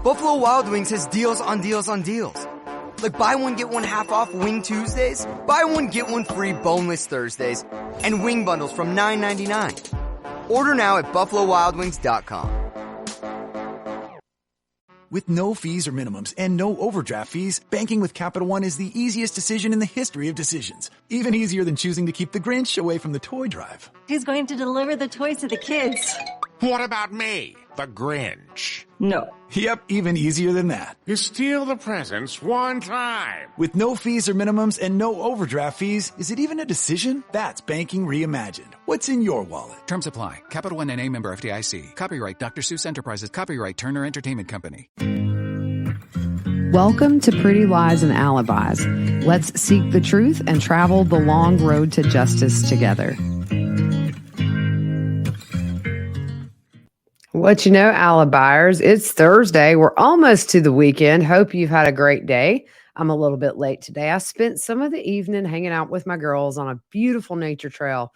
Buffalo Wild Wings has deals on deals on deals. Like buy one, get one half off Wing Tuesdays, buy one, get one free boneless Thursdays, and wing bundles from $9.99. Order now at BuffaloWildWings.com. With no fees or minimums and no overdraft fees, banking with Capital One is the easiest decision in the history of decisions. Even easier than choosing to keep the Grinch away from the toy drive. Who's going to deliver the toys to the kids? What about me, the Grinch? No. Yep, even easier than that. You steal the presents one time. With no fees or minimums and no overdraft fees, is it even a decision? That's banking reimagined. What's in your wallet? Terms apply. Capital One N.A. member FDIC. Copyright Dr. Seuss Enterprises. Copyright Turner Entertainment Company. Welcome to Pretty Lies and Alibis. Let's seek the truth and travel the long road to justice together. What you know, Alibiers, it's Thursday. We're almost to the weekend. Hope you've had a great day. I'm a little bit late today. I spent some of the evening hanging out with my girls on a beautiful nature trail.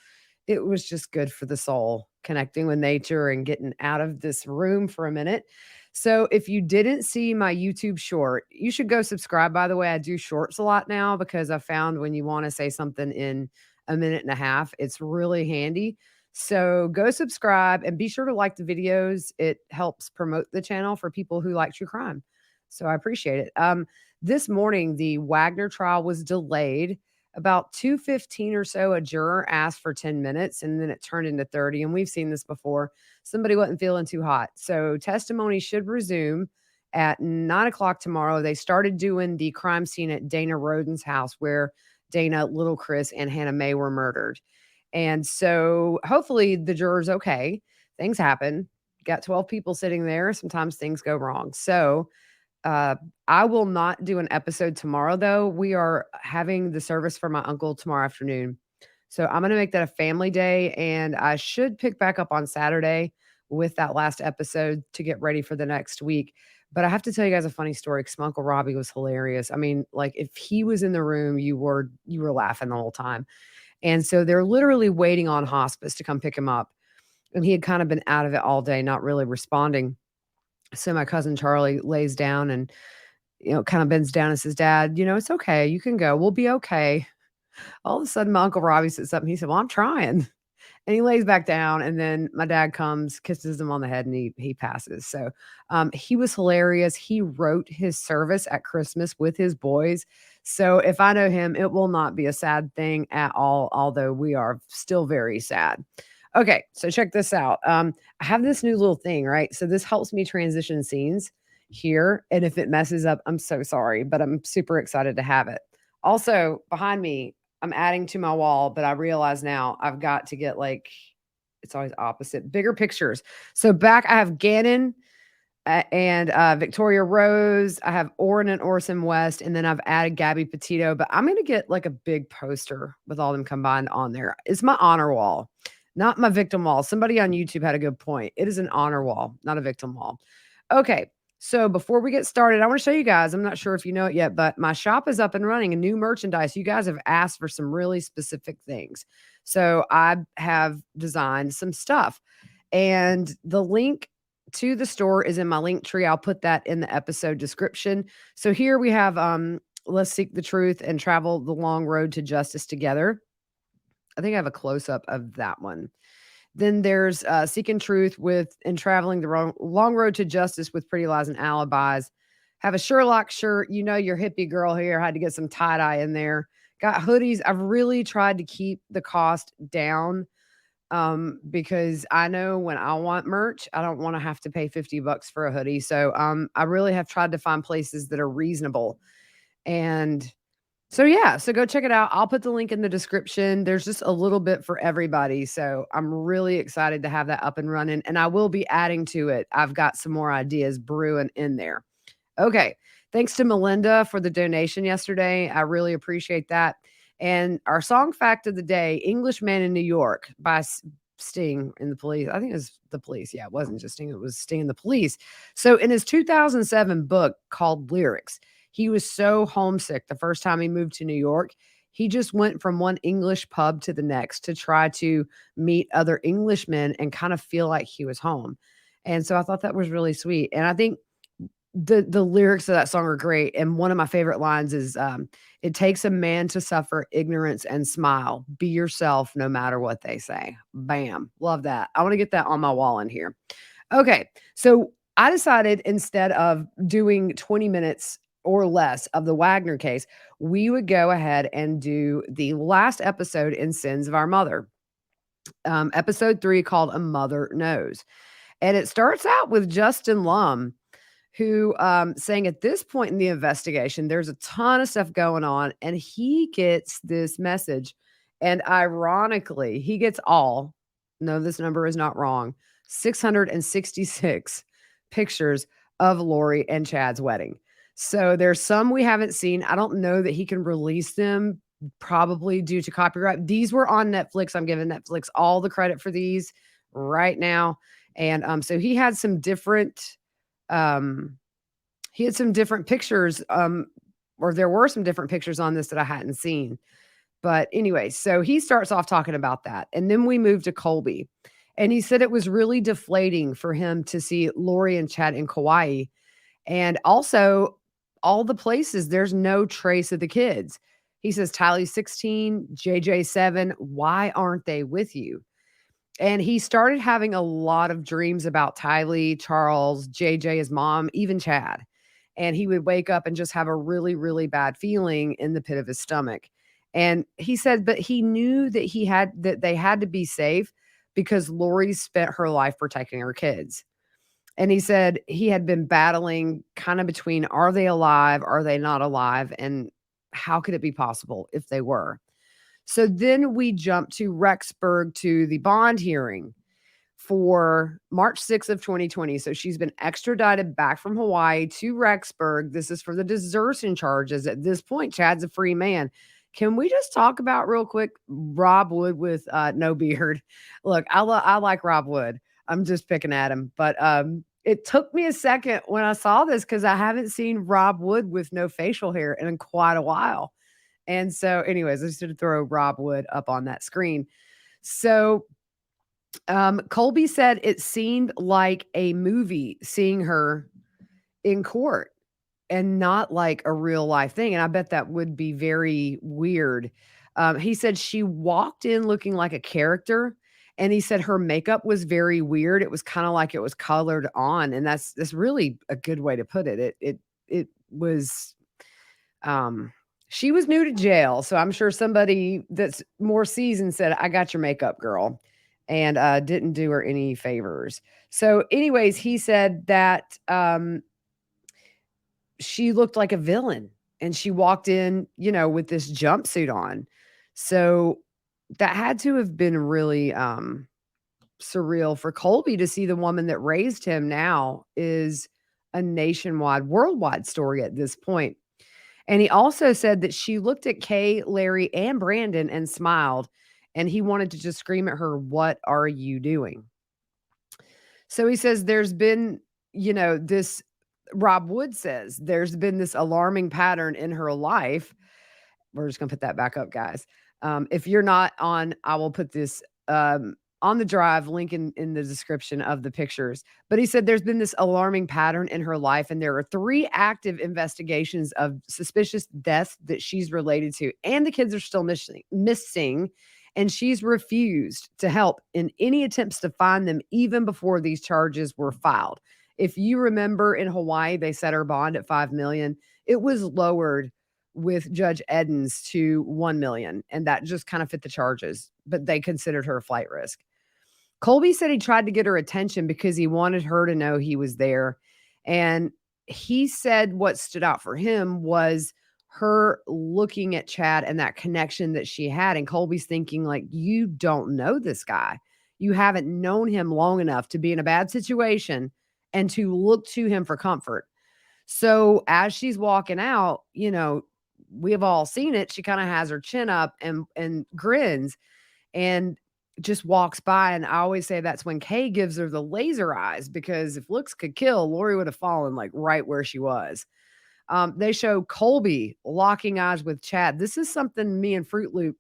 It was just good for the soul, connecting with nature and getting out of this room for a minute. So if you didn't see my YouTube short, you should go subscribe. By the way, I do shorts a lot now because I found when you want to say something in a minute and a half, it's really handy. So go subscribe and be sure to like the videos. It helps promote the channel for people who like true crime. So I appreciate it. This morning, the Wagner trial was delayed. About 2:15 or so, a juror asked for 10 minutes and then it turned into 30. And we've seen this before. Somebody wasn't feeling too hot. So testimony should resume at 9 o'clock tomorrow. They started doing the crime scene at Dana Roden's house where Dana, Little Chris, and Hannah Mae were murdered. And so hopefully the juror's okay. Things happen. Got 12 people sitting there. Sometimes things go wrong. So I will not do an episode tomorrow, though. We are having the service for my uncle tomorrow afternoon. So I'm going to make that a family day. And I should pick back up on Saturday with that last episode to get ready for the next week. But I have to tell you guys a funny story because my Uncle Robbie was hilarious. I mean, like if he was in the room, you were laughing the whole time. And so they're literally waiting on hospice to come pick him up. And he had kind of been out of it all day, not really responding. So my cousin Charlie lays down and, kind of bends down and says, Dad, it's okay. You can go. We'll be okay. All of a sudden, my Uncle Robbie sits up and he said, well, I'm trying. And he lays back down. And then my dad comes, kisses him on the head, and he passes. So he was hilarious. He wrote his service at Christmas with his boys. So if I know him, it will not be a sad thing at all, although we are still very sad. Okay, so check this out. I have this new little thing, right? So this helps me transition scenes here. And if it messes up, I'm so sorry, but I'm super excited to have it. Also, behind me, I'm adding to my wall, but I realize now I've got to get it's always opposite, bigger pictures. So back, I have Gannon and Victoria Rose. I have Orrin and Orson West, and then I've added Gabby Petito, but I'm going to get a big poster with all them combined on there. It's my honor wall, not my victim wall. Somebody on YouTube had a good point. It is an honor wall, not a victim wall. Okay. So before we get started, I want to show you guys, I'm not sure if you know it yet, but my shop is up and running, and new merchandise. You guys have asked for some really specific things. So I have designed some stuff, and the link to the store is in my link tree. I'll put that in the episode description. So here we have, let's seek the truth and travel the long road to justice together. I think I have a close up of that one. Then there's Seeking Truth and Traveling the Long Road to Justice with Pretty Lies and Alibis. Have a Sherlock shirt. Your hippie girl here had to get some tie-dye in there. Got hoodies. I've really tried to keep the cost down because I know when I want merch, I don't want to have to pay $50 for a hoodie. So I really have tried to find places that are reasonable. And so go check it out. I'll put the link in the description. There's just a little bit for everybody. So I'm really excited to have that up and running, and I will be adding to it. I've got some more ideas brewing in there. Okay. Thanks to Melinda for the donation yesterday. I really appreciate that. And our song fact of the day, Englishman in New York by Sting and the Police. I think it was the Police. Yeah, it wasn't just Sting. It was Sting and the Police. So in his 2007 book called Lyrics, he was so homesick the first time he moved to New York. He just went from one English pub to the next to try to meet other Englishmen and kind of feel like he was home. And so I thought that was really sweet. And I think the lyrics of that song are great. And one of my favorite lines is, it takes a man to suffer ignorance and smile. Be yourself no matter what they say. Bam. Love that. I want to get that on my wall in here. Okay. So I decided instead of doing 20 minutes or less of the Wagner case, we would go ahead and do the last episode in Sins of Our Mother. Episode 3 called A Mother Knows. And it starts out with Justin Lum, who saying at this point in the investigation, there's a ton of stuff going on, and he gets this message. And ironically, he gets no, this number is not wrong, 666 pictures of Lori and Chad's wedding. So there's some we haven't seen. I don't know that he can release them, probably due to copyright. These were on Netflix. I'm giving Netflix all the credit for these right now. And so he had some different pictures, or there were some different pictures on this that I hadn't seen. But anyway, so he starts off talking about that. And then we move to Colby. And he said it was really deflating for him to see Lori and Chad in Kauai. And also all the places, there's no trace of the kids. He says, Tylee 16, JJ 7, why aren't they with you? And he started having a lot of dreams about Tylee, Charles, JJ, his mom, even Chad. And he would wake up and just have a really, really bad feeling in the pit of his stomach. And he said, but he knew that they had to be safe because Lori spent her life protecting her kids. And he said he had been battling kind of between, are they alive? Are they not alive? And how could it be possible if they were? So then we jump to Rexburg to the bond hearing for March 6th of 2020. So she's been extradited back from Hawaii to Rexburg. This is for the desertion charges. At this point, Chad's a free man. Can we just talk about real quick Rob Wood with no beard? Look, I like Rob Wood. I'm just picking at him. But it took me a second when I saw this because I haven't seen Rob Wood with no facial hair in quite a while. And so anyways, I just had to throw Rob Wood up on that screen. So Colby said it seemed like a movie seeing her in court and not like a real life thing. And I bet that would be very weird. He said she walked in looking like a character. And he said her makeup was very weird. It was kind of like it was colored on. And that's really a good way to put it. It was, she was new to jail. So I'm sure somebody that's more seasoned said, I got your makeup, girl, and didn't do her any favors. So anyways, he said that she looked like a villain and she walked in, with this jumpsuit on. So that had to have been really surreal for Colby to see the woman that raised him now is a nationwide, worldwide story at this point. And he also said that she looked at Kay, Larry, and Brandon and smiled, and he wanted to just scream at her, what are you doing? So he says there's been, this, Rob Wood says there's been this alarming pattern in her life. We're just going to put that back up, guys. If you're not on, I will put this on the drive, link in the description of the pictures. But he said there's been this alarming pattern in her life, and there are 3 active investigations of suspicious deaths that she's related to, and the kids are still missing, and she's refused to help in any attempts to find them even before these charges were filed. If you remember, in Hawaii, they set her bond at $5 million. It was lowered with Judge Edens to $1 million, and that just kind of fit the charges, but they considered her a flight risk. Colby said he tried to get her attention because he wanted her to know he was there. And he said what stood out for him was her looking at Chad and that connection that she had. And Colby's thinking, like, you don't know this guy. You haven't known him long enough to be in a bad situation and to look to him for comfort. So as she's walking out, we have all seen it. She kind of has her chin up and grins and just walks by. And I always say that's when Kay gives her the laser eyes, because if looks could kill, Lori would have fallen like right where she was. They show Colby locking eyes with Chad. This is something me and Fruit Loop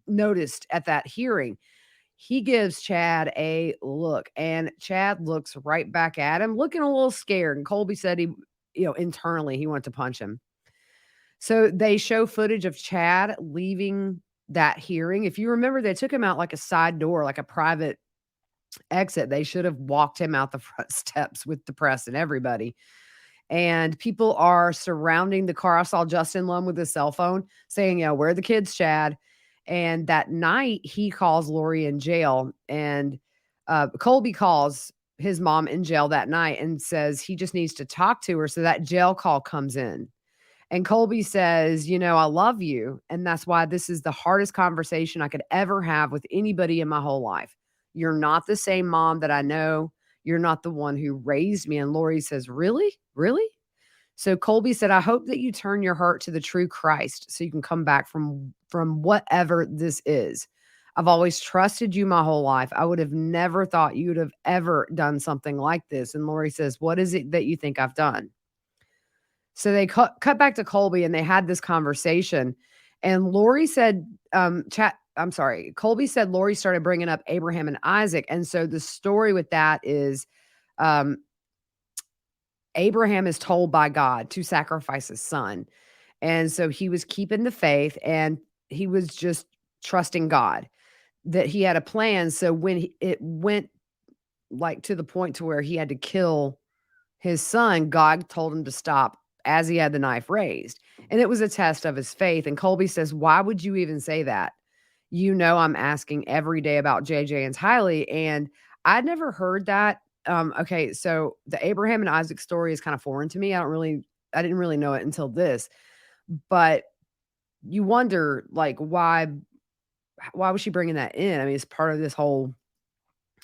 noticed at that hearing. he gives Chad a look, and Chad looks right back at him, looking a little scared. And Colby said internally he wanted to punch him. So they show footage of Chad leaving that hearing. If you remember, they took him out like a side door, like a private exit. They should have walked him out the front steps with the press and everybody. And people are surrounding the car. I saw Justin Lum with his cell phone saying, where are the kids, Chad? And that night he calls Lori in jail, and Colby calls his mom in jail that night and says he just needs to talk to her. So that jail call comes in. And Colby says, I love you. And that's why this is the hardest conversation I could ever have with anybody in my whole life. You're not the same mom that I know. You're not the one who raised me. And Lori says, really? Really? So Colby said, I hope that you turn your heart to the true Christ so you can come back from whatever this is. I've always trusted you my whole life. I would have never thought you would have ever done something like this. And Lori says, what is it that you think I've done? So they cut back to Colby, and they had this conversation. And Lori said, Colby said Lori started bringing up Abraham and Isaac. And so the story with that is Abraham is told by God to sacrifice his son. And so he was keeping the faith, and he was just trusting God that he had a plan. So when it went like to the point to where he had to kill his son, God told him to stop as he had the knife raised. And it was a test of his faith. And Colby says, why would you even say that? I'm asking every day about JJ and Tylee. And I'd never heard that. Okay, so the Abraham and Isaac story is kind of foreign to me. I didn't really know it until this. But you wonder, like, why was she bringing that in? I mean, it's part of this whole,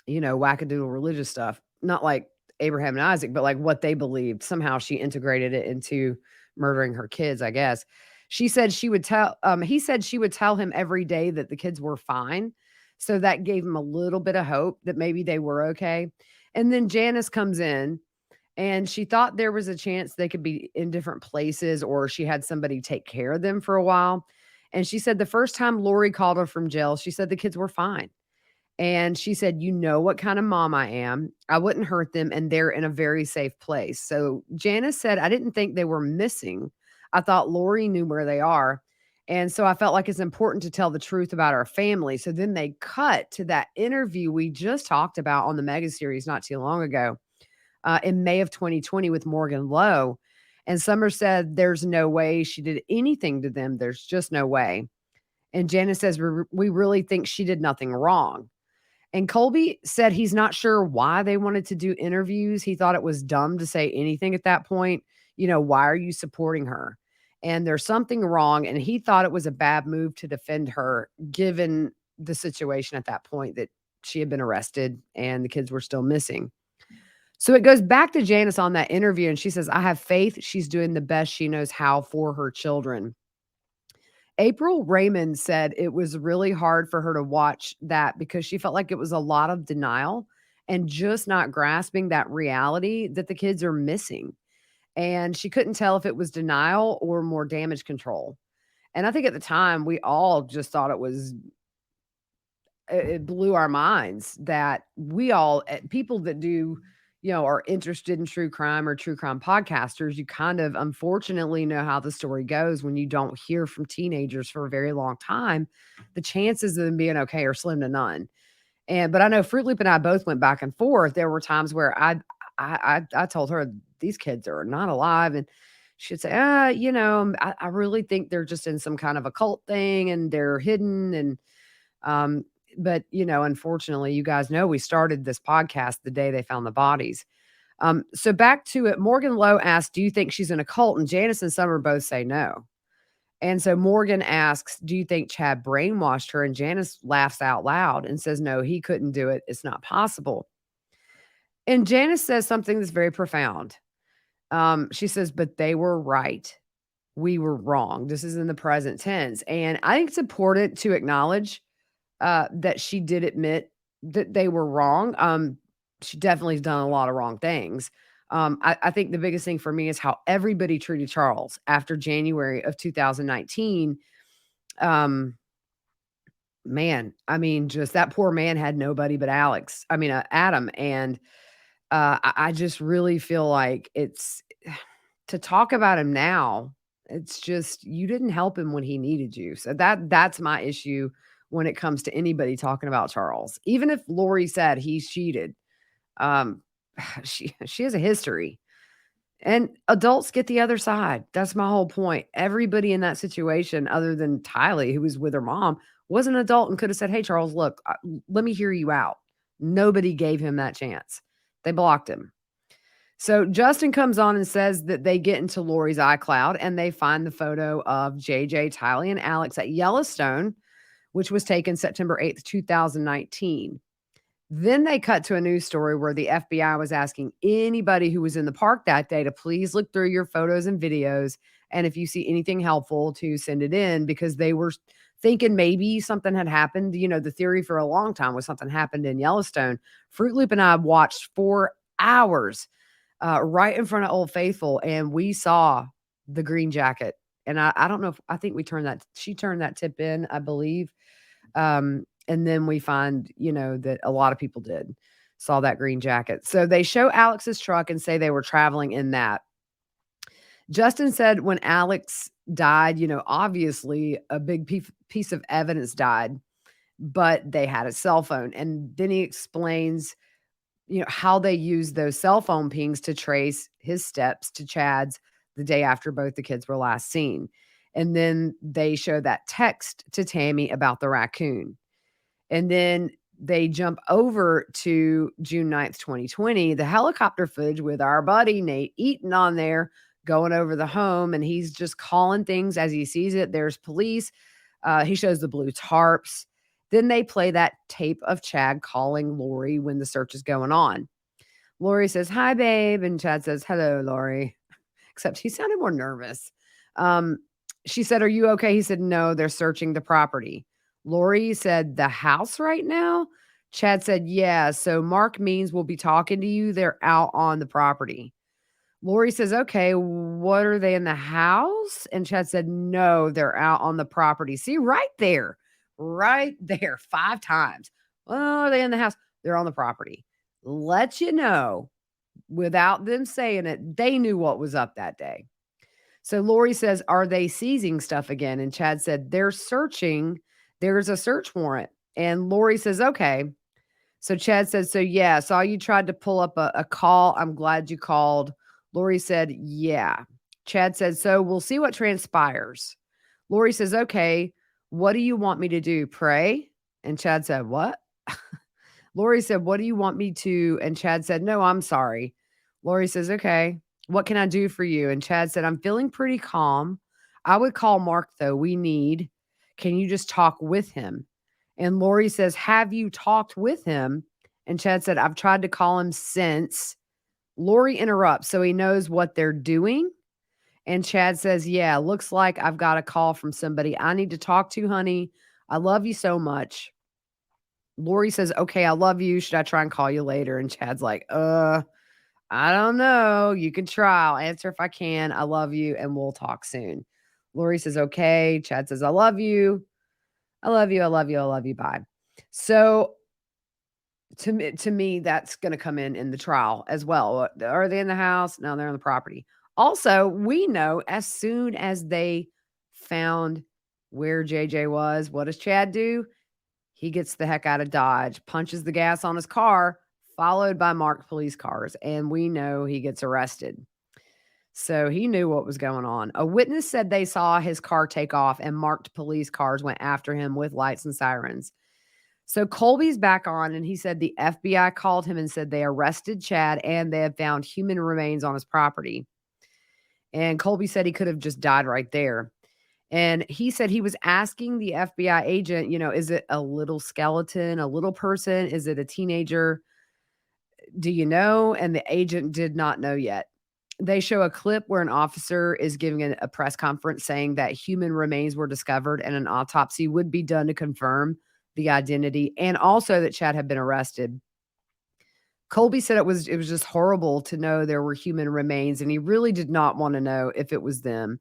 wackadoodle religious stuff. Not like Abraham and Isaac, but like what they believed. Somehow she integrated it into murdering her kids, I guess. He said she would tell him every day that the kids were fine. So that gave him a little bit of hope that maybe they were okay. And then Janice comes in, and she thought there was a chance they could be in different places, or she had somebody take care of them for a while. And she said the first time Lori called her from jail, she said the kids were fine. And she said, what kind of mom I am. I wouldn't hurt them, and they're in a very safe place. So Janice said, I didn't think they were missing. I thought Lori knew where they are. And so I felt like it's important to tell the truth about our family. So then they cut to that interview we just talked about on the mega series not too long ago, in May of 2020 with Morgan Lowe. And Summer said, there's no way she did anything to them. There's just no way. And Janice says, we really think she did nothing wrong. And Colby said he's not sure why they wanted to do interviews. He thought it was dumb to say anything at that point. Why are you supporting her? And there's something wrong. And he thought it was a bad move to defend her, given the situation at that point that she had been arrested and the kids were still missing. So it goes back to Janice on that interview, and she says, I have faith she's doing the best she knows how for her children. April Raymond said it was really hard for her to watch that because she felt like it was a lot of denial and just not grasping that reality that the kids are missing. And she couldn't tell if it was denial or more damage control. And I think at the time we all just thought it blew our minds that people that do, are interested in true crime or true crime podcasters, you kind of unfortunately know how the story goes when you don't hear from teenagers for a very long time. The chances of them being okay are slim to none. But I know Fruit Loop and I both went back and forth. There were times where I told her these kids are not alive, and she'd say, I really think they're just in some kind of a cult thing and they're hidden. And but unfortunately, you guys know we started this podcast the day they found the bodies. So back to it, Morgan Lowe asked, do you think she's in a cult? And Janice and Summer both say no. And so Morgan asks, do you think Chad brainwashed her? And Janice laughs out loud and says, no, he couldn't do it. It's not possible. And Janice says something that's very profound. She says, but they were right. We were wrong. This is in the present tense. And I think it's important to acknowledge that she did admit that they were wrong. She definitely has done a lot of wrong things. I think the biggest thing for me is how everybody treated Charles after January of 2019. man, I mean, just that poor man had nobody but Adam. And I just really feel like it's to talk about him now. It's just you didn't help him when he needed you. So that's my issue when it comes to anybody talking about Charles. Even if Lori said he's cheated, um, she has a history. And adults get the other side. That's my whole point. Everybody in that situation, other than Tylee, who was with her mom, was an adult and could have said, "Hey, Charles, look, let me hear you out." Nobody gave him that chance. They blocked him. So Justin comes on and says that they get into Lori's iCloud and they find the photo of JJ, Tylee, and Alex at Yellowstone, which was taken September 8th, 2019. Then they cut to a news story where the FBI was asking anybody who was in the park that day to please look through your photos and videos. And if you see anything helpful, to send it in, because they were thinking maybe something had happened. You know, the theory for a long time was something happened in Yellowstone. Fruit Loop and I watched 4 hours right in front of Old Faithful, and we saw the green jacket. And I don't know if I think she turned that tip in, I believe. And then we find, that a lot of people saw that green jacket. So they show Alex's truck and say they were traveling in that. Justin said when Alex died, obviously a big piece of evidence died, but they had a cell phone. And then he explains, how they used those cell phone pings to trace his steps to Chad's the day after both the kids were last seen. And then they show that text to Tammy about the raccoon. And then they jump over to June 9th, 2020, the helicopter footage with our buddy Nate Eaton on there going over the home. And he's just calling things as he sees it. There's police. He shows the blue tarps. Then they play that tape of Chad calling Lori when the search is going on. Lori says, "Hi, babe." And Chad says, "Hello, Lori." Except he sounded more nervous. She said, "Are you okay?" He said, "No, they're searching the property." Lori said, "The house right now?" Chad said, "Yeah, so Mark Means will be talking to you. They're out on the property." Lori says, "Okay, what, are they in the house?" And Chad said, "No, they're out on the property." See, right there, 5 times. "Well, are they in the house?" They're on the property. Let you know, without them saying it, they knew what was up that day. So Lori says, "Are they seizing stuff again?" And Chad said, "They're searching. There's a search warrant." And Lori says, "Okay." So Chad says, "So yeah, saw you tried to pull up a call. I'm glad you called." Lori said, "Yeah." Chad said, "So we'll see what transpires." Lori says, "Okay, what do you want me to do? Pray?" And Chad said, "What?" Lori said, "What do you want me to?" And Chad said, "No, I'm sorry." Lori says, "Okay, what can I do for you?" And Chad said, "I'm feeling pretty calm. I would call Mark though. Can you just talk with him?" And Lori says, "Have you talked with him?" And Chad said, "I've tried to call him since." Lori interrupts, so he knows what they're doing. And Chad says, "Yeah, looks like I've got a call from somebody I need to talk to, honey. I love you so much." Lori says, "Okay, I love you. Should I try and call you later?" And Chad's like, I don't know. You can try. I'll answer if I can. I love you, and we'll talk soon." Lori says, "Okay." Chad says, "I love you. I love you. I love you. I love you. Bye." So to me, that's going to come in the trial as well. Are they in the house? No, they're on the property. Also, we know as soon as they found where JJ was, what does Chad do? He gets the heck out of Dodge, punches the gas on his car, followed by marked police cars. And we know he gets arrested. So he knew what was going on. A witness said they saw his car take off and marked police cars went after him with lights and sirens. So Colby's back on, and he said the FBI called him and said they arrested Chad and they had found human remains on his property. And Colby said he could have just died right there. And he said he was asking the FBI agent, is it a little skeleton, a little person? Is it a teenager? Do you know? And the agent did not know yet. They show a clip where an officer is giving a press conference saying that human remains were discovered and an autopsy would be done to confirm the identity, and also that Chad had been arrested. Colby said it was just horrible to know there were human remains, and he really did not want to know if it was them.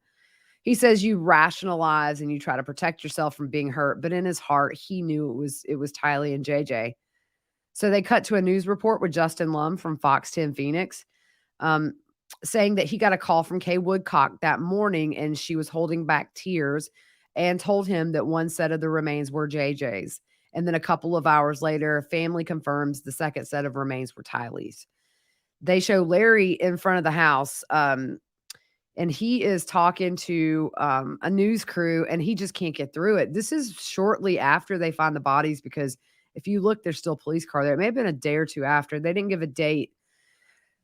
He says you rationalize and you try to protect yourself from being hurt, but in his heart, he knew it was Tylee and JJ. So they cut to a news report with Justin Lum from Fox 10 Phoenix, saying that he got a call from Kay Woodcock that morning and she was holding back tears and told him that one set of the remains were JJ's. And then a couple of hours later, family confirms the second set of remains were Tylee's. They show Larry in front of the house, and he is talking to a news crew, and he just can't get through it. This is shortly after they find the bodies, because if you look, there's still a police car there. It may have been a day or two after. They didn't give a date,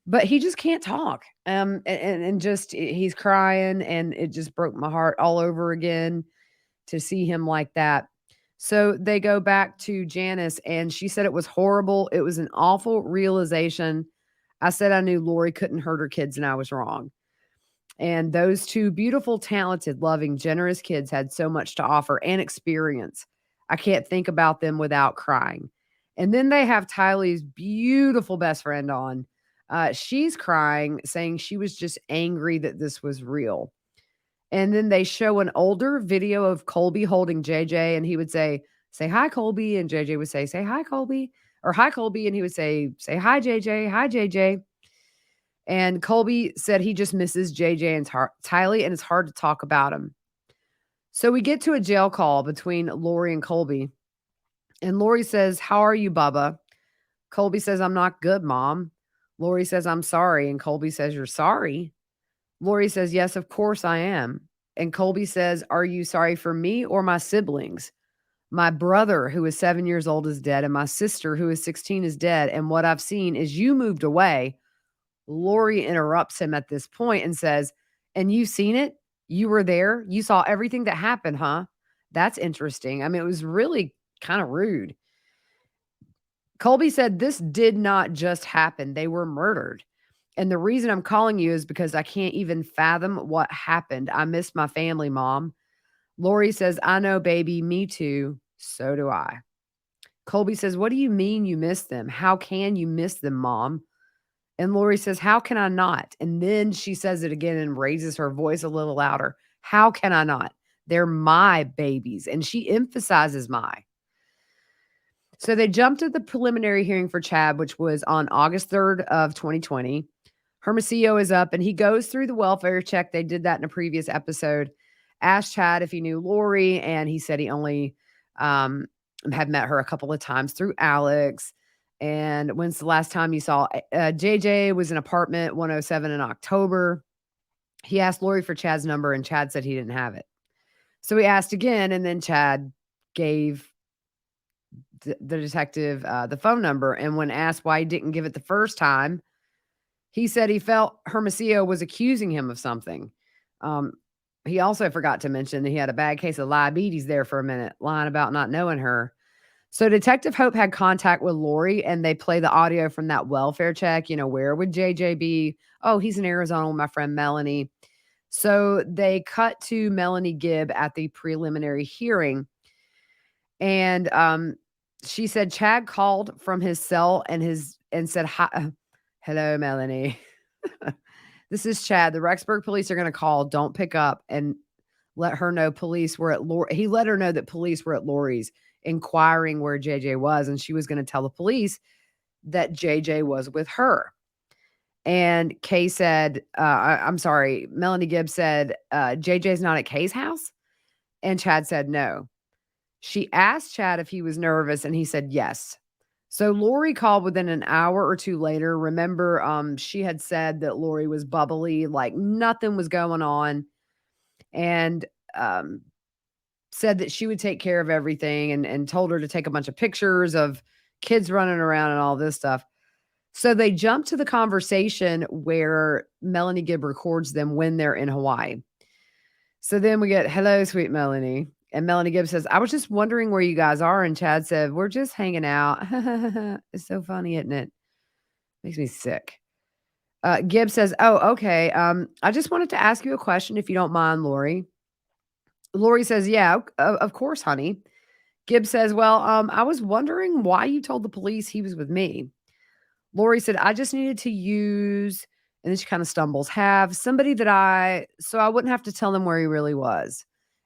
but he just can't talk. And just he's crying, and it just broke my heart all over again to see him like that. So they go back to Janice, and she said it was horrible. It was an awful realization. I said I knew Lori couldn't hurt her kids, and I was wrong. And those two beautiful, talented, loving, generous kids had so much to offer and experience. I can't think about them without crying. And then they have Tylee's beautiful best friend on. She's crying, saying she was just angry that this was real. And then they show an older video of Colby holding JJ, and he would say hi, Colby. And JJ would say hi, Colby. Or hi, Colby. And he would say hi, JJ. Hi, JJ. And Colby said he just misses JJ and Tylee, and it's hard to talk about him. So we get to a jail call between Lori and Colby. And Lori says, "How are you, Bubba?" Colby says, "I'm not good, Mom." Lori says, "I'm sorry." And Colby says, "You're sorry?" Lori says, "Yes, of course I am." And Colby says, "Are you sorry for me or my siblings? My brother, who is 7 years old, is dead, and my sister, who is 16, is dead. And what I've seen is you moved away." Lori interrupts him at this point and says, "And you've seen it? You were there? You saw everything that happened, huh? That's interesting." I mean, it was really kind of rude. Colby said, "This did not just happen. They were murdered. And the reason I'm calling you is because I can't even fathom what happened. I miss my family, Mom." Lori says, "I know, baby. Me too. So do I." Colby says, "What do you mean you miss them? How can you miss them, Mom?" And Lori says, "How can I not?" And then she says it again and raises her voice a little louder. "How can I not? They're my babies." And she emphasizes my. So they jumped to the preliminary hearing for Chad, which was on August 3rd of 2020. Hermosillo is up, and he goes through the welfare check. They did that in a previous episode. Asked Chad if he knew Lori, and he said he only had met her a couple of times through Alex. And when's the last time you saw JJ? Was in apartment 107 in October. He asked Lori for Chad's number, and Chad said he didn't have it. So he asked again, and then Chad gave the detective the phone number. And when asked why he didn't give it the first time, he said he felt Hermosillo was accusing him of something. He also forgot to mention that he had a bad case of diabetes there for a minute, lying about not knowing her. So Detective Hope had contact with Lori, and they play the audio from that welfare check. You know, where would JJ be? Oh, he's in Arizona with my friend Melanie. So they cut to Melanie Gibb at the preliminary hearing. And she said Chad called from his cell and said, "Hi, hello, Melanie. This is Chad. The Rexburg police are going to call. Don't pick up," and let her know police were at Lori. He let her know that police were at Lori's inquiring where JJ was, and she was going to tell the police that JJ was with her. And Kay said, I'm sorry, Melanie Gibbs said, JJ's not at Kay's house? And Chad said no. She asked Chad if he was nervous, and he said yes. So Lori called within an hour or two later. Remember, she had said that Lori was bubbly, like nothing was going on, and said that she would take care of everything, and told her to take a bunch of pictures of kids running around and all this stuff. So they jump to the conversation where Melanie Gibb records them when they're in Hawaii. So then we get, "Hello, sweet Melanie." And Melanie Gibb says, "I was just wondering where you guys are." And Chad said, "We're just hanging out." It's so funny, isn't it? Makes me sick. Gibb says, "Oh, okay. I just wanted to ask you a question, if you don't mind, Lori." Lori says, "Yeah, of course, honey." Gibb says, "Well, I was wondering why you told the police he was with me." Lori said, "I just needed to use And then she kind of stumbles. Somebody so I wouldn't have to tell them where he really was.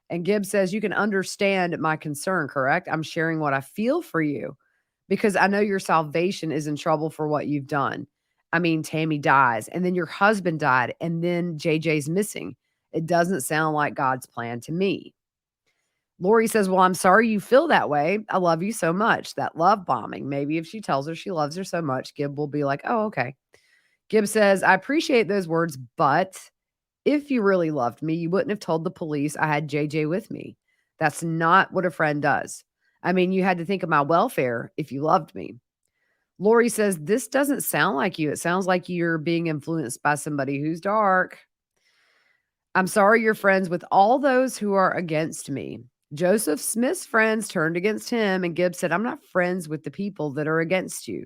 And Gibbs says, you can understand my concern, correct? I'm sharing what I feel for you because I know your salvation is in trouble for what you've done. I mean, Tammy dies and then your husband died and then JJ's missing. It doesn't sound like God's plan to me. Lori says, well, I'm sorry you feel that way. I love you so much. That love bombing. Maybe if she tells her she loves her so much, Gibb will be like, oh, okay. Gibb says, I appreciate those words, but if you really loved me, you wouldn't have told the police I had JJ with me. That's not what a friend does. I mean, you had to think of my welfare if you loved me. Lori says, this doesn't sound like you. It sounds like you're being influenced by somebody who's dark. I'm sorry you're friends with all those who are against me. Joseph Smith's friends turned against him, and Gibbs said, I'm not friends with the people that are against you.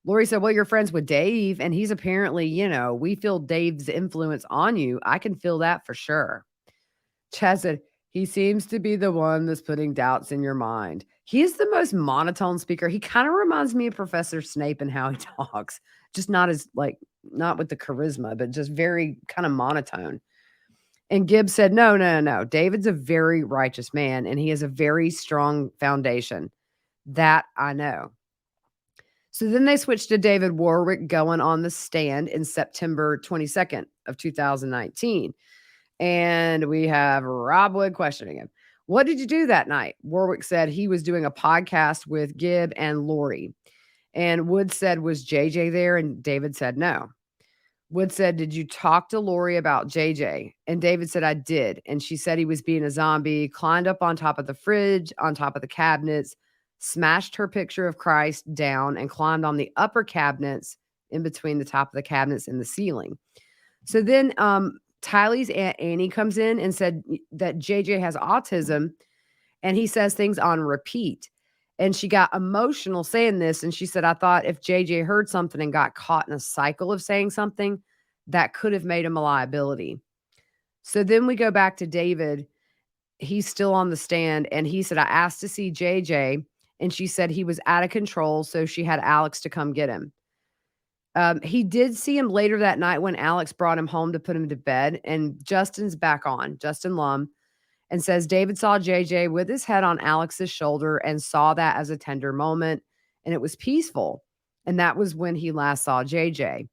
Lori said, well, you're friends with Dave, and he's apparently, we feel Dave's influence on you. I can feel that for sure. Chad said, he seems to be the one that's putting doubts in your mind. He's the most monotone speaker. He kind of reminds me of Professor Snape and how he talks. Just not with the charisma, but just very kind of monotone. And Gibbs said, no. David's a very righteous man, and he has a very strong foundation. That I know. So then they switched to David Warwick going on the stand in September 22nd of 2019. And we have Rob Wood questioning him. What did you do that night? Warwick said he was doing a podcast with Gibb and Lori. And Wood said, was JJ there? And David said, no. Wood said, did you talk to Lori about JJ? And David said, I did. And she said he was being a zombie, climbed up on top of the fridge, on top of the cabinets, smashed her picture of Christ down and climbed on the upper cabinets in between the top of the cabinets and the ceiling. So then Tylee's Aunt Annie comes in and said that JJ has autism and he says things on repeat. And she got emotional saying this. And she said, I thought if JJ heard something and got caught in a cycle of saying something, that could have made him a liability. So then we go back to David. He's still on the stand. And he said, I asked to see JJ. And she said he was out of control, so she had Alex to come get him. He did see him later that night when Alex brought him home to put him to bed. And Justin's back on, Justin Lum, and says David saw JJ with his head on Alex's shoulder and saw that as a tender moment. And it was peaceful. And that was when he last saw JJ.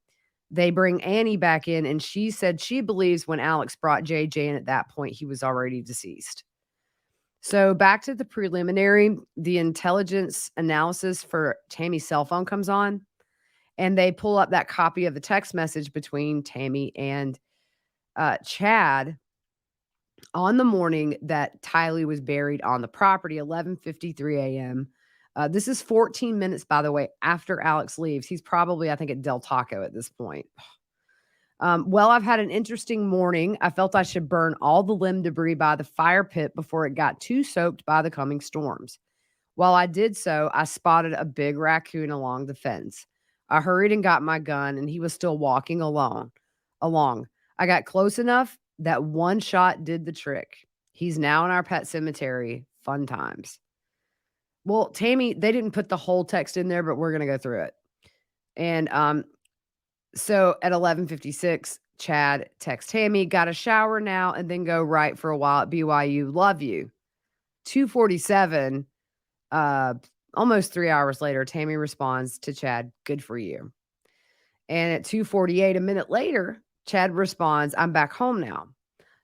They bring Annie back in, and she said she believes when Alex brought JJ in at that point, he was already deceased. So back to the preliminary, the intelligence analysis for Tammy's cell phone comes on, and they pull up that copy of the text message between Tammy and Chad on the morning that Tylee was buried on the property, 11:53 a.m. This is 14 minutes, by the way, after Alex leaves. He's probably, I think, at Del Taco at this point. Well, I've had an interesting morning. I felt I should burn all the limb debris by the fire pit before it got too soaked by the coming storms. While I did so, I spotted a big raccoon along the fence. I hurried and got my gun, and he was still walking along. I got close enough that one shot did the trick. He's now in our pet cemetery. Fun times. Well, Tammy, they didn't put the whole text in there, but we're going to go through it. And so at 11:56, Chad texts Tammy, got a shower now and then go right for a while at BYU. Love you. 2:47, almost 3 hours later, Tammy responds to Chad, good for you. And at 2:48, a minute later, Chad responds, I'm back home now.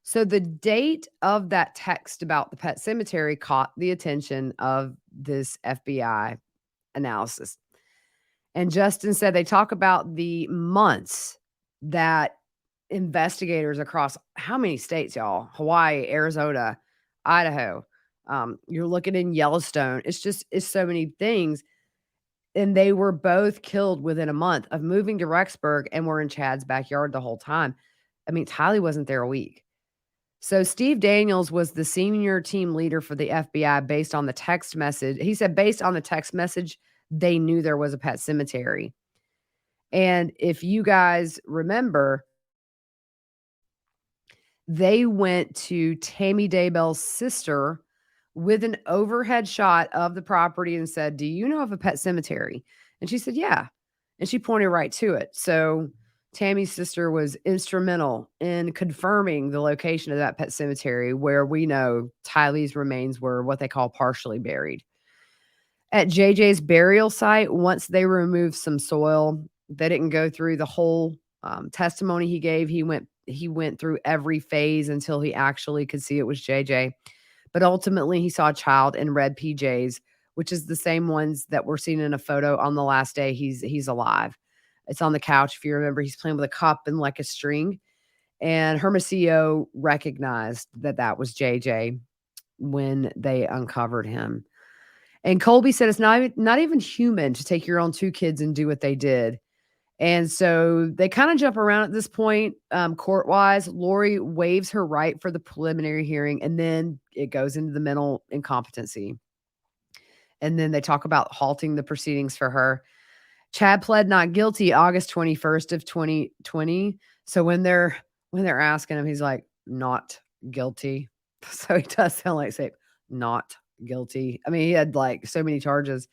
So the date of that text about the pet cemetery caught the attention of this FBI analysis. And Justin said they talk about the months that investigators across how many states, y'all? Hawaii, Arizona, Idaho. You're looking in Yellowstone. It's so many things. And they were both killed within a month of moving to Rexburg and were in Chad's backyard the whole time. I mean, Tylee wasn't there a week. So Steve Daniels was the senior team leader for the FBI based on the text message. He said based on the text message, they knew there was a pet cemetery. And if you guys remember, they went to Tammy Daybell's sister with an overhead shot of the property and said, do you know of a pet cemetery? And she said, yeah. And she pointed right to it. So Tammy's sister was instrumental in confirming the location of that pet cemetery where we know Tylee's remains were what they call partially buried. At JJ's burial site, once they removed some soil, they didn't go through the whole testimony he gave. He went through every phase until he actually could see it was JJ. But ultimately, he saw a child in red PJs, which is the same ones that were seen in a photo on the last day he's alive. It's on the couch. If you remember, he's playing with a cup and like a string. And Hermosillo recognized that was JJ when they uncovered him. And Colby said it's not even human to take your own two kids and do what they did. And so they kind of jump around at this point, court-wise. Lori waives her right for the preliminary hearing, and then it goes into the mental incompetency. And then they talk about halting the proceedings for her. Chad pled not guilty August 21st of 2020. So when they're asking him, he's like, not guilty. So he does sound like, say, not guilty. I mean, he had like so many charges.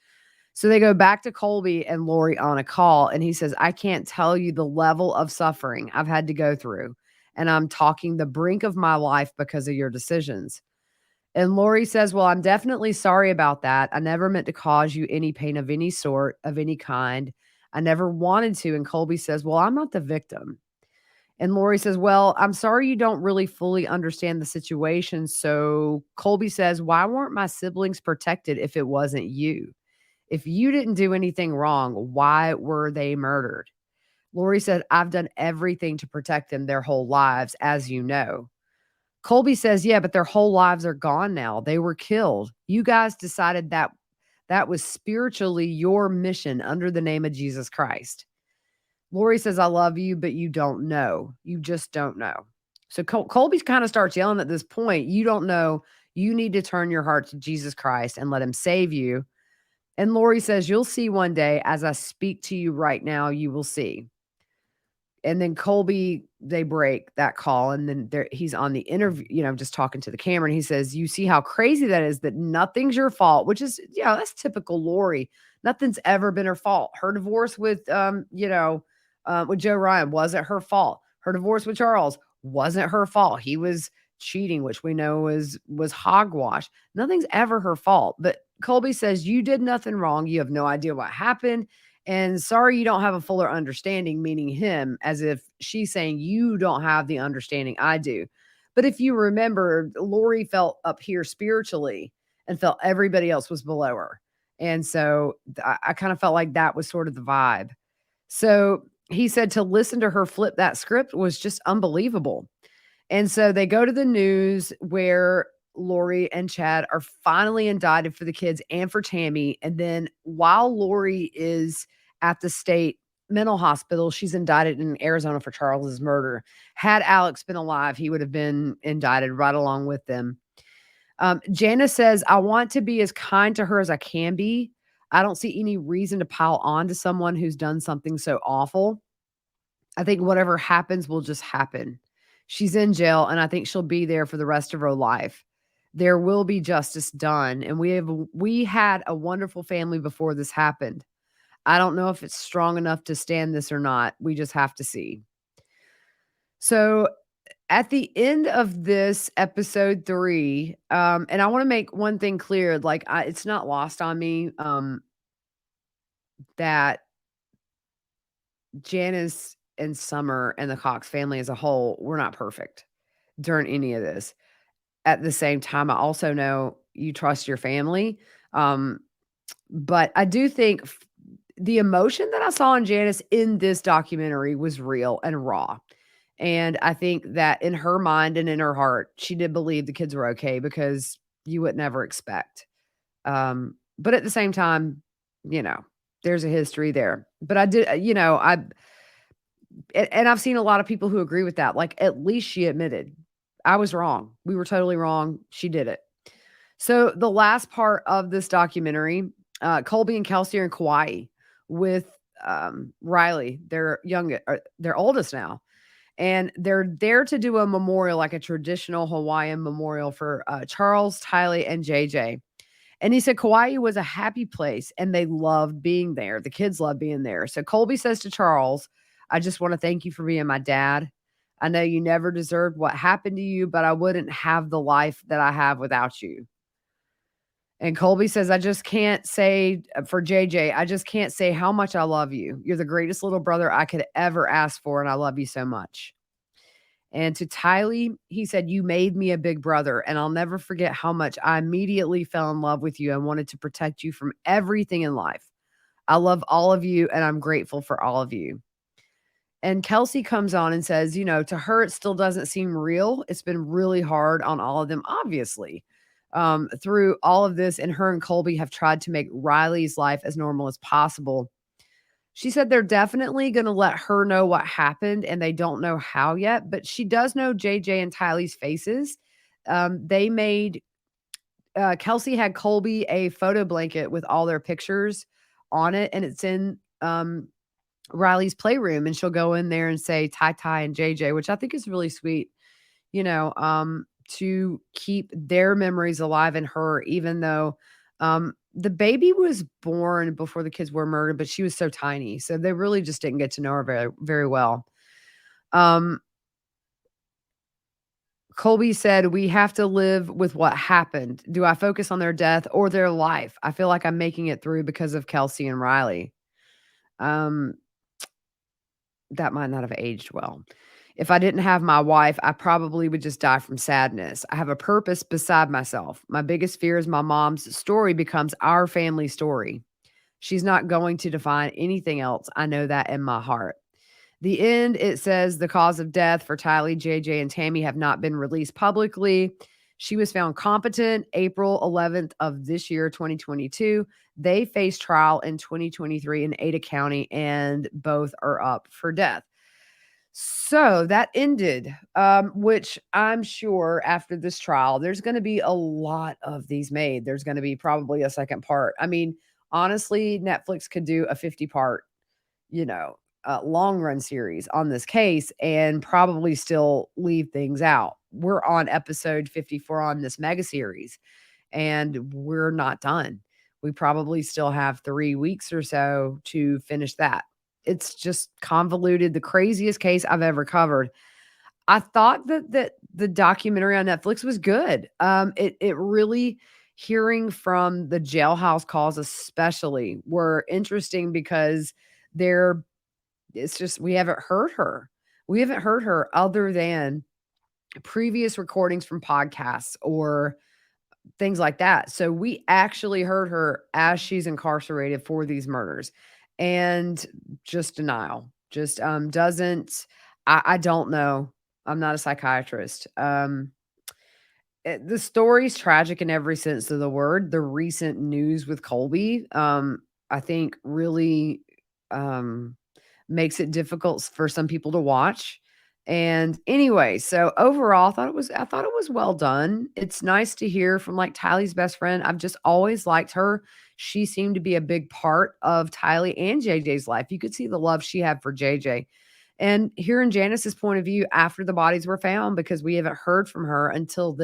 So they go back to Colby and Lori on a call, and he says, I can't tell you the level of suffering I've had to go through, and I'm talking the brink of my life because of your decisions. And Lori says, well, I'm definitely sorry about that. I never meant to cause you any pain of any sort, of any kind. I never wanted to. And Colby says, well, I'm not the victim. And Lori says, well, I'm sorry you don't really fully understand the situation. So Colby says, why weren't my siblings protected if it wasn't you? If you didn't do anything wrong, why were they murdered? Lori said, I've done everything to protect them their whole lives, as you know. Colby says, yeah, but their whole lives are gone now. They were killed. You guys decided that was spiritually your mission under the name of Jesus Christ. Lori says, I love you, but you don't know. You just don't know. So Colby kind of starts yelling at this point. You don't know. You need to turn your heart to Jesus Christ and let him save you. And Lori says, you'll see one day as I speak to you right now, you will see. And then Colby, they break that call. And then he's on the interview, just talking to the camera. And he says, you see how crazy that is, that nothing's your fault, which is, that's typical Lori. Nothing's ever been her fault. Her divorce with Joe Ryan wasn't her fault. Her divorce with Charles wasn't her fault. He was cheating, which we know was hogwash. Nothing's ever her fault. But Colby says, you did nothing wrong. You have no idea what happened. And sorry, you don't have a fuller understanding, meaning him, as if she's saying you don't have the understanding I do. But if you remember, Lori felt up here spiritually and felt everybody else was below her. And so I kind of felt like that was sort of the vibe. So he said to listen to her flip that script was just unbelievable. And so they go to the news where Lori and Chad are finally indicted for the kids and for Tammy. And then while Lori is at the state mental hospital, she's indicted in Arizona for Charles's murder. Had Alex been alive, he would have been indicted right along with them. Janice says, I want to be as kind to her as I can be. I don't see any reason to pile on to someone who's done something so awful. I think whatever happens will just happen. She's in jail, and I think she'll be there for the rest of her life. There will be justice done. And we had a wonderful family before this happened. I don't know if it's strong enough to stand this or not. We just have to see. So at the end of this episode 3, and I want to make one thing clear, like it's not lost on me that Janice and Summer and the Cox family as a whole were not perfect during any of this. At the same time, I also know you trust your family. But I do think the emotion that I saw in Janice in this documentary was real and raw. And I think that in her mind and in her heart, she did believe the kids were okay, because you would never expect. But at the same time, there's a history there. But I did, and I've seen a lot of people who agree with that. Like, at least she admitted, I was wrong. We were totally wrong. She did it. So the last part of this documentary, Colby and Kelsee are in Kauai with Riley, their oldest now. And they're there to do a memorial, like a traditional Hawaiian memorial for Charles, Tylee, and JJ. And he said Kauai was a happy place and they loved being there. The kids loved being there. So Colby says to Charles, I just want to thank you for being my dad. I know you never deserved what happened to you, but I wouldn't have the life that I have without you. And Colby says, I just can't say for JJ, I just can't say how much I love you. You're the greatest little brother I could ever ask for, and I love you so much. And to Tylee, he said, you made me a big brother, and I'll never forget how much I immediately fell in love with you and wanted to protect you from everything in life. I love all of you, and I'm grateful for all of you. And Kelsee comes on and says, to her, it still doesn't seem real. It's been really hard on all of them, obviously. Through all of this, and her and Colby have tried to make Riley's life as normal as possible. She said they're definitely going to let her know what happened, and they don't know how yet, but she does know JJ and Tylee's faces. They made Kelsee had Colby a photo blanket with all their pictures on it, and it's in Riley's playroom, and she'll go in there and say Ty and JJ, which I think is really sweet, to keep their memories alive in her, even though the baby was born before the kids were murdered, but she was so tiny. So they really just didn't get to know her very, very well. Colby said, we have to live with what happened. Do I focus on their death or their life? I feel like I'm making it through because of Kelsee and Riley. That might not have aged well. If I didn't have my wife, I probably would just die from sadness. I have a purpose beside myself. My biggest fear is my mom's story becomes our family story. She's not going to define anything else. I know that in my heart. The end, it says the cause of death for Tylee, JJ, and Tammy have not been released publicly. She was found competent April 11th of this year, 2022. They face trial in 2023 in Ada County, and both are up for death. So that ended, which I'm sure after this trial, there's going to be a lot of these made. There's going to be probably a second part. I mean, honestly, Netflix could do a 50-part, long run series on this case and probably still leave things out. We're on episode 54 on this mega series, and we're not done. We probably still have 3 weeks or so to finish that. It's just convoluted, the craziest case I've ever covered. I thought that the documentary on Netflix was good. It really, hearing from the jailhouse calls especially, were interesting because it's just, we haven't heard her. We haven't heard her other than previous recordings from podcasts or things like that. So we actually heard her as she's incarcerated for these murders. And just denial, just doesn't, I don't know. I'm not a psychiatrist. The story's tragic in every sense of the word. The recent news with Colby, I think really makes it difficult for some people to watch. And anyway, so overall, I thought it was well done. It's nice to hear from like Tylee's best friend. I've just always liked her. She seemed to be a big part of Tylee and JJ's life. You could see the love she had for JJ. And hearing Janice's point of view after the bodies were found, because we haven't heard from her until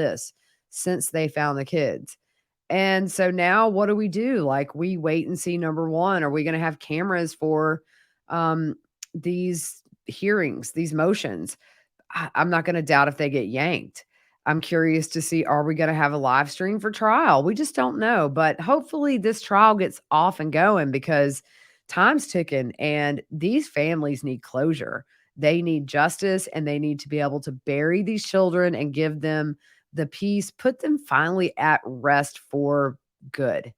since they found the kids. And so now what do we do? Like, we wait and see, number one, are we going to have cameras for these hearings, these motions? I'm not going to doubt if they get yanked. I'm curious to see, are we going to have a live stream for trial? We just don't know. But hopefully this trial gets off and going, because time's ticking and these families need closure. They need justice, and they need to be able to bury these children and give them the peace, put them finally at rest for good,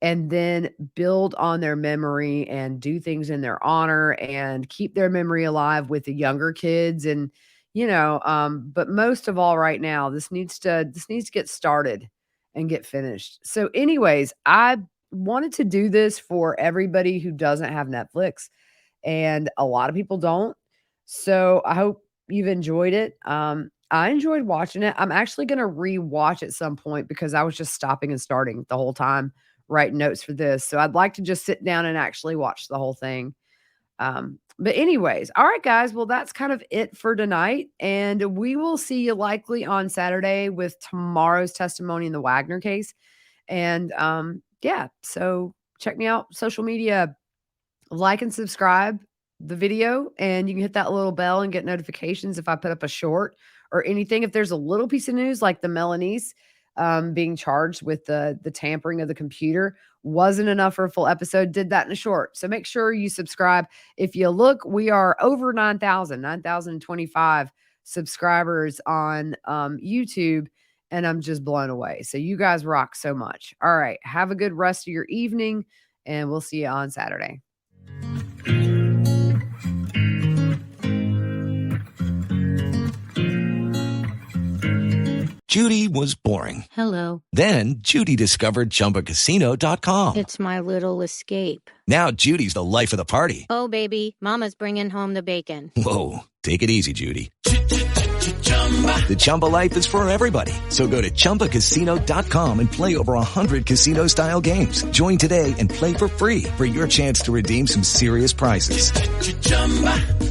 and then build on their memory and do things in their honor and keep their memory alive with the younger kids. And but most of all, right now, this needs to get started and get finished. So anyways, I wanted to do this for everybody who doesn't have Netflix, and a lot of people don't. So I hope you've enjoyed it. I enjoyed watching it. I'm actually going to rewatch at some point, because I was just stopping and starting the whole time writing notes for this. So I'd like to just sit down and actually watch the whole thing. But anyways, all right, guys. Well, that's kind of it for tonight. And we will see you likely on Saturday with tomorrow's testimony in the Wagner case. And yeah, so check me out, social media, like and subscribe. the video, and you can hit that little bell and get notifications if I put up a short or anything. If there's a little piece of news like the Melanie's being charged with the tampering of the computer, wasn't enough for a full episode, did that in a short. So make sure you subscribe. If you look, we are over 9,025 subscribers on YouTube, and I'm just blown away. So you guys rock so much. All right. Have a good rest of your evening, and we'll see you on Saturday. Judy was boring. Hello. Then Judy discovered ChumbaCasino.com. It's my little escape. Now Judy's the life of the party. Oh, baby, mama's bringing home the bacon. Whoa, take it easy, Judy. The Chumba life is for everybody. So go to ChumbaCasino.com and play over 100 casino-style games. Join today and play for free for your chance to redeem some serious prizes.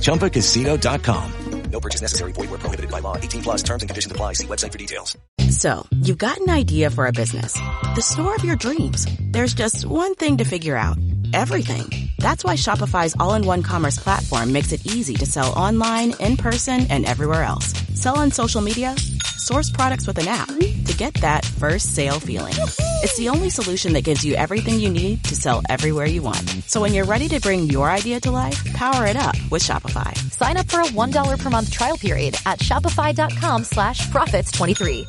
ChumbaCasino.com. No purchase necessary. Void where prohibited by law. 18 plus terms and conditions apply. See website for details. So, you've got an idea for a business. The store of your dreams. There's just one thing to figure out. Everything. That's why Shopify's all-in-one commerce platform makes it easy to sell online, in person, and everywhere else. Sell on social media. Source products with an app to get that first sale feeling. It's the only solution that gives you everything you need to sell everywhere you want. So when you're ready to bring your idea to life, power it up with Shopify. Sign up for a $1 per month trial period at shopify.com/profits23.